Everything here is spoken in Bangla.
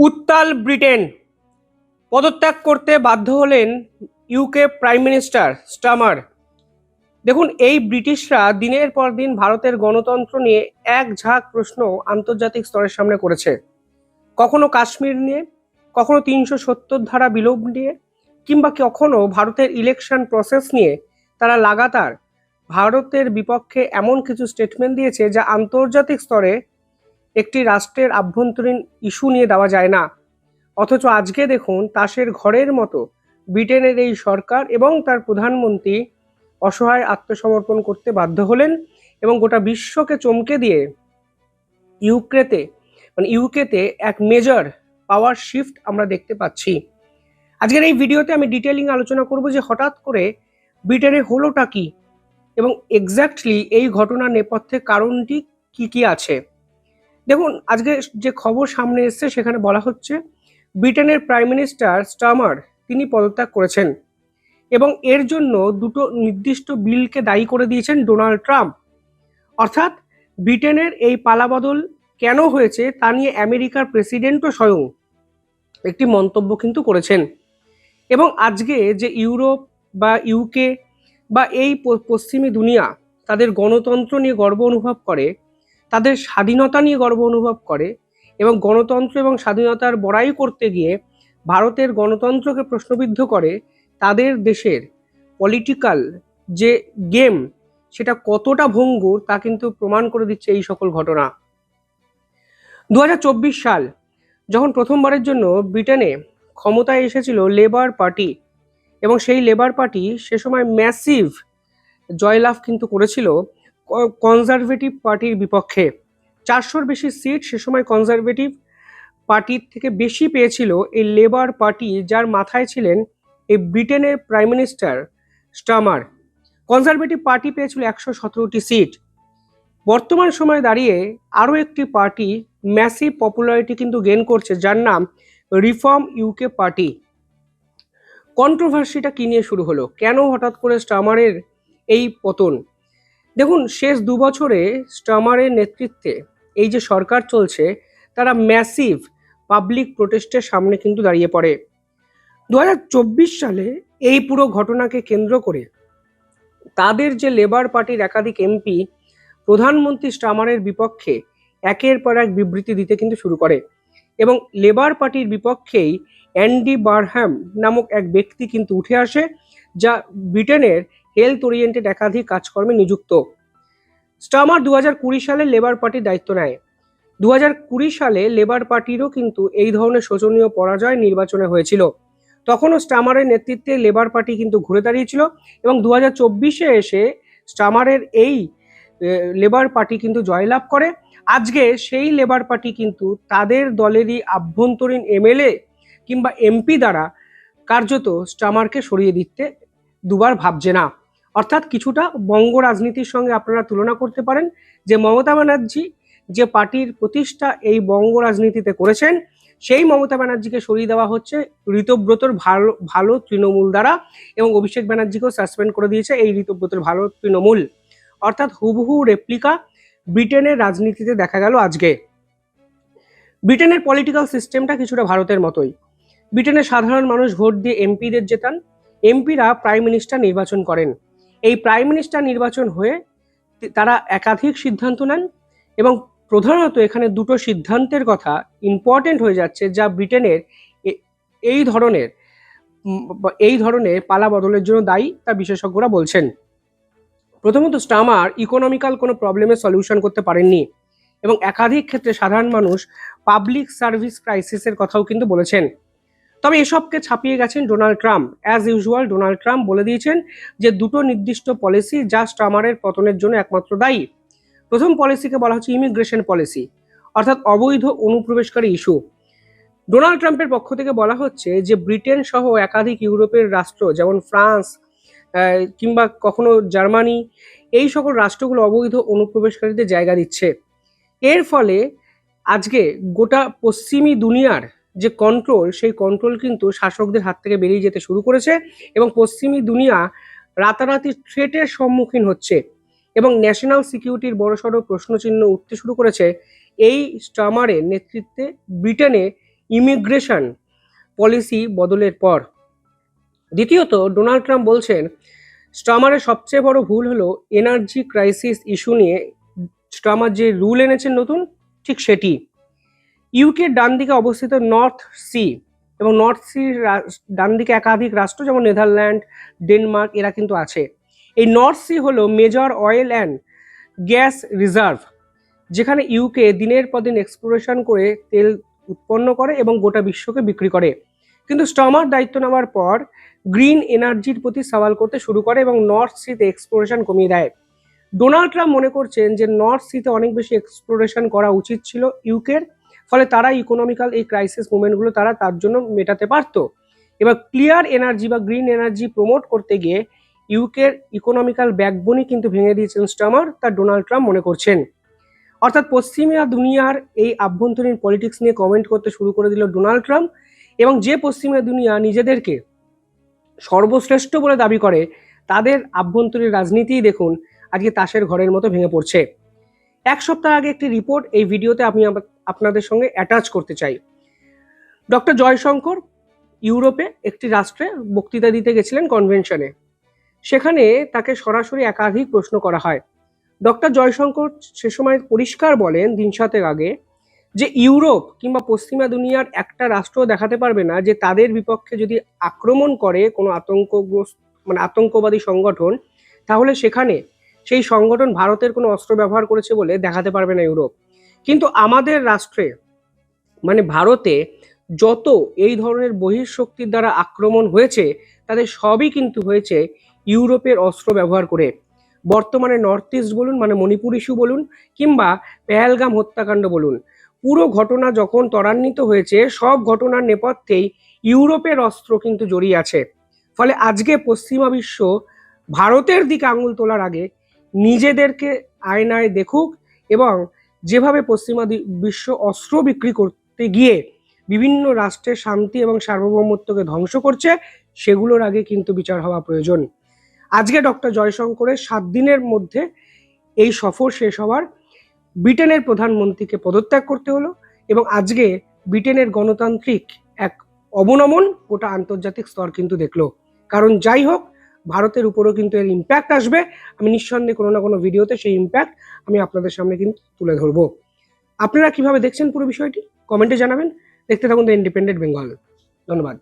উত্তাল ব্রিটেন, পদত্যাগ করতে বাধ্য হলেন ইউকে প্রাইম মিনিস্টার স্টামার। দেখুন, এই ব্রিটিশরা দিনের পর দিন ভারতের গণতন্ত্র নিয়ে এক ঝাঁক প্রশ্ন আন্তর্জাতিক স্তরের সামনে করেছে। কখনো কাশ্মীর নিয়ে, কখনো ৩৭০ ধারা বিলোপ নিয়ে, কিংবা কখনো ভারতের ইলেকশন প্রসেস নিয়ে। তারা লাগাতার ভারতের বিপক্ষে এমন কিছু স্টেটমেন্ট দিয়েছে যা আন্তর্জাতিক স্তরে একটি রাষ্ট্রের আভ্যন্তরীণ ইস্যু নিয়ে দেওয়া যায় না। অথচ আজকে দেখুন, তাসের ঘরের মতো ব্রিটেনের এই সরকার এবং তার প্রধানমন্ত্রী অসহায় আত্মসমর্পণ করতে বাধ্য হলেন এবং গোটা বিশ্বকে চমকে দিয়ে ইউকেতে এক মেজর পাওয়ার শিফট আমরা দেখতে পাচ্ছি। আজকের এই ভিডিওতে আমি ডিটেলিং আলোচনা করব যে হঠাৎ করে ব্রিটেনে হলোটা কি এবং এক্স্যাক্টলি এই ঘটনার নেপথ্যে কারণটি কি কি আছে। দেখুন, আজকে যে খবর সামনে এসছে সেখানে বলা হচ্ছে ব্রিটেনের প্রাইম মিনিস্টার স্টামার তিনি পদত্যাগ করেছেন এবং এর জন্য দুটো নির্দিষ্ট বিলকে দায়ী করে দিয়েছেন ডোনাল্ড ট্রাম্প। অর্থাৎ ব্রিটেনের এই পালাবদল কেন হয়েছে তা নিয়ে আমেরিকার প্রেসিডেন্টও স্বয়ং একটি মন্তব্য কিন্তু করেছেন। এবং আজকে যে ইউরোপ বা ইউকে বা এই পশ্চিমী দুনিয়া তাদের গণতন্ত্র নিয়ে গর্ব অনুভব করে, তাদের স্বাধীনতা নিয়ে গর্ব অনুভব করে এবং গণতন্ত্র এবং স্বাধীনতার বড়াই করতে গিয়ে ভারতের গণতন্ত্রকে প্রশ্নবিদ্ধ করে, তাদের দেশের পলিটিক্যাল যে গেম সেটা কতটা ভঙ্গুর তা কিন্তু প্রমাণ করে দিচ্ছে এই সকল ঘটনা। 2024 সাল যখন প্রথমবারের জন্য ব্রিটেনে ক্ষমতায় এসেছিল লেবার পার্টি, এবং সেই লেবার পার্টি সে সময় ম্যাসিভ জয়লাভ কিন্তু করেছিল কনজারভেটিভ পার্টির বিপক্ষে। 400-র বেশি সিট সে সময় কনজারভেটিভ পার্টির থেকে বেশি পেয়েছিল এই লেবার পার্টি, যার মাথায় ছিলেন এই ব্রিটেনের prime minister Starmer. Conservative party পেয়েছিল 117টি সিট। বর্তমান সময়ে দাঁড়িয়ে আরও একটি পার্টি ম্যাসিভ পপুলারিটি কিন্তু গেইন করছে, যার নাম রিফর্ম ইউকে পার্টি। কন্ট্রোভার্সিটা কি নিয়ে শুরু হলো, কেন হঠাৎ করে স্টামারের এই পতন? দেখুন, শেষ 2 বছরে স্টামারের নেতৃত্বে এই যে সরকার চলছে তারা ম্যাসিভ পাবলিক প্রোটেস্টের সামনে কিন্তু দাঁড়িয়ে পড়ে। 2024 সালে এই পুরো ঘটনাকে কেন্দ্র করে তাদের যে লেবার পার্টির একাধিক এমপি প্রধানমন্ত্রী স্টামারের বিপক্ষে একের পর এক বিবৃতি দিতে কিন্তু শুরু করে এবং লেবার পার্টির বিপক্ষেই অ্যান্ডি বারহ্যাম নামক এক ব্যক্তি কিন্তু উঠে আসে, যা ব্রিটেনের হেলথ ওরিয়েন্টেড একাধিক কাজকর্মে নিযুক্ত। স্টামার 2020 সালে লেবার পার্টির দায়িত্ব নেয়। 2020 সালে লেবার পার্টিরও কিন্তু এই ধরনের শোচনীয় পরাজয় নির্বাচনে হয়েছিল। তখনও স্টামারের নেতৃত্বে লেবার পার্টি কিন্তু ঘুরে দাঁড়িয়েছিল এবং 2024-এ এসে স্টামারের এই লেবার পার্টি কিন্তু জয়লাভ করে। আজকে সেই লেবার পার্টি কিন্তু তাদের দলেরই আভ্যন্তরীণ এমএলএ কিংবা এমপি দ্বারা কার্যত স্টামারকে সরিয়ে দিতে দুবার ভাবছে না। অর্থাৎ কিছুটা বঙ্গ রাজনীতির সঙ্গে আপনারা তুলনা করতে পারেন, যে মমতা ব্যানার্জি যে পার্টির প্রতিষ্ঠা এই বঙ্গ রাজনীতিতে করেছেন, সেই মমতা ব্যানার্জিকে সরিয়ে দেওয়া হচ্ছে ঋতব্রতর ভালো তৃণমূল দ্বারা, এবং অভিষেক ব্যানার্জিকেও সাসপেন্ড করে দিয়েছে এই ঋতব্রতর ভালো তৃণমূল। অর্থাৎ হুবহু রেপ্লিকা ব্রিটেনের রাজনীতিতে দেখা গেল আজকে। ব্রিটেনের পলিটিক্যাল সিস্টেমটা কিছুটা ভারতের মতোই। ব্রিটেনের সাধারণ মানুষ ভোট দিয়ে এমপিদের জেতান, এমপিরা প্রাইম মিনিস্টার নির্বাচন করেন। এই প্রাইম মিনিস্টার নির্বাচন হয়ে তারা একাধিক সিদ্ধান্ত নেন এবং প্রধানত এখানে দুটো সিদ্ধান্তের কথা ইম্পর্টেন্ট হয়ে যাচ্ছে, যা ব্রিটেনের এই ধরনের পালা বদলের জন্য দায়ী, তা বিশেষজ্ঞরা বলছেন। প্রথমত, স্টামার ইকোনমিক্যাল কোনো প্রবলেমের সলিউশন করতে পারেননি এবং একাধিক ক্ষেত্রে সাধারণ মানুষ পাবলিক সার্ভিস ক্রাইসিসের কথাও কিন্তু বলেছেন। তবে এসবকে ছাপিয়ে গেছেন Donald Trump. As usual Donald Trump বলে দিয়েছেন যে দুটো নির্দিষ্ট পলিসি যা স্টামারের পতনের জন্য একমাত্র দায়ী। প্রথম পলিসিকে বলা হচ্ছে ইমিগ্রেশন পলিসি, অর্থাৎ অবৈধ অনুপ্রবেশকারী ইস্যু। ডোনাল্ড ট্রাম্পের পক্ষ থেকে বলা হচ্ছে যে ব্রিটেন সহ একাধিক ইউরোপের রাষ্ট্র যেমন ফ্রান্স কিংবা কখনো জার্মানি, এই সকল রাষ্ট্রগুলো অবৈধ অনুপ্রবেশকারীদের জায়গা দিচ্ছে। এর ফলে আজকে গোটা পশ্চিমী দুনিয়ার যে কন্ট্রোল, সেই কন্ট্রোল কিন্তু শাসকদের হাত থেকে বেরিয়ে যেতে শুরু করেছে এবং পশ্চিমী দুনিয়া রাতারাতি থ্রেটের সম্মুখীন হচ্ছে এবং ন্যাশনাল সিকিউরিটির বড়সড় প্রশ্নচিহ্ন উঠতে শুরু করেছে এই স্টামারের নেতৃত্বে ব্রিটেনে ইমিগ্রেশন পলিসি বদলের পর। দ্বিতীয়ত, ডোনাল্ড ট্রাম্প বলছেন স্টামারের সবচেয়ে বড় ভুল হলো এনার্জি ক্রাইসিস ইস্যু নিয়ে স্টামার যে রুল এনেছেন নতুন, ঠিক সেটি। ইউকের ডান দিকে অবস্থিত নর্থ সি এবং নর্থ সির ডান দিকে একাধিক রাষ্ট্র যেমন নেদারল্যান্ড, ডেনমার্ক এরা কিন্তু আছে। এই নর্থ সি হলো major oil and gas reserve, যেখানে ইউকে দিনের পর দিন এক্সপ্লোরেশন করে তেল উৎপন্ন করে এবং গোটা বিশ্বকে বিক্রি করে। কিন্তু স্টামার দায়িত্ব নেওয়ার পর গ্রিন এনার্জির প্রতি সওয়াল করতে শুরু করে এবং নর্থ সিতে এক্সপ্লোরেশন কমিয়ে দেয়। ডোনাল্ড ট্রাম্প মনে করছেন যে নর্থ সিতে অনেক বেশি এক্সপ্লোরেশন করা উচিত ছিল ইউকের, ফলে তারা ইকোনমিক্যাল এই ক্রাইসিস মুভমেন্টগুলো তার জন্য মেটাতে পারত। এবার ক্লিয়ার এনার্জি বা গ্রিন এনার্জি প্রমোট করতে গিয়ে ইউকের ইকোনমিক্যাল ব্যাকবোনই কিন্তু ভেঙে দিয়েছেন স্টামার, তা ডোনাল্ড ট্রাম্প মনে করছেন। অর্থাৎ পশ্চিমা দুনিয়ার এই আভ্যন্তরীণ পলিটিক্স নিয়ে কমেন্ট করতে শুরু করে দিল ডোনাল্ড ট্রাম্প, এবং যে পশ্চিমা দুনিয়া নিজেদেরকে সর্বশ্রেষ্ঠ বলে দাবি করে তাদের আভ্যন্তরীণ রাজনীতি দেখুন আজকে তাসের ঘরের মতো ভেঙে পড়ছে। এক সপ্তাহ আগে একটি রিপোর্ট এই ভিডিওতে আমি আপনাদের সঙ্গে অ্যাটাচ করতে চাই। ডক্টর জয়শঙ্কর ইউরোপে একটি রাষ্ট্রে বক্তৃতা দিতে গেছিলেন কনভেনশনে। সেখানে তাকে সরাসরি একাধিক প্রশ্ন করা হয়। ডক্টর জয়শঙ্কর সে সময় পরিষ্কার বলেন দিন সাতেক আগে যে ইউরোপ কিংবা পশ্চিমা দুনিয়ার একটা রাষ্ট্র দেখাতে পারবে না যে তাদের বিপক্ষে যদি আক্রমণ করে কোনো আতঙ্কবাদী সংগঠন, তাহলে সেখানে সেই সংগঠন ভারতের কোনো অস্ত্র ব্যবহার করেছে বলে দেখাতে পারবে না ইউরোপ। কিন্তু আমাদের রাষ্ট্রে ভারতে যত এই ধরনের বহিঃশক্তির দ্বারা আক্রমণ হয়েছে তাদের সবই কিন্তু হয়েছে ইউরোপের অস্ত্র ব্যবহার করে। বর্তমানে নর্থ ইস্ট বলুন, মণিপুর ইস্যু বলুন, কিংবা পেহেলগাম হত্যাকাণ্ড বলুন, পুরো ঘটনা যখন ত্বরান্বিত হয়েছে সব ঘটনার নেপথ্যেই ইউরোপের অস্ত্র কিন্তু জড়িয়ে আছে। ফলে আজকে পশ্চিমা বিশ্ব ভারতের দিকে আঙুল তোলার আগে নিজেদেরকে আয়নায় দেখুক, এবং যেভাবে পশ্চিমা বিশ্ব অস্ত্র বিক্রি করতে গিয়ে বিভিন্ন রাষ্ট্রের শান্তি এবং সার্বভৌমত্বকে ধ্বংস করছে, সেগুলোর আগে কিন্তু বিচার হওয়া প্রয়োজন। আজকে ডক্টর জয়শঙ্করের 7 দিনের মধ্যে এই সফর শেষ হওয়ার ব্রিটেনের প্রধানমন্ত্রীকে পদত্যাগ করতে হলো, এবং আজকে ব্রিটেনের গণতান্ত্রিক এক অবনমন গোটা আন্তর্জাতিক স্তর কিন্তু দেখলো। কারণ যাই হোক, ভারতের উপরও কিন্তু এর ইম্প্যাক্ট আসবে। আমি নিঃসন্দেহে কোনো না কোনো ভিডিওতে সেই ইম্প্যাক্ট আমি আপনাদের সামনে কিন্তু তুলে ধরবো। আপনারা কিভাবে দেখছেন পুরো বিষয়টি কমেন্টে জানাবেন। দেখতে থাকুন দ্য ইন্ডিপেন্ডেন্ট বেঙ্গল। ধন্যবাদ।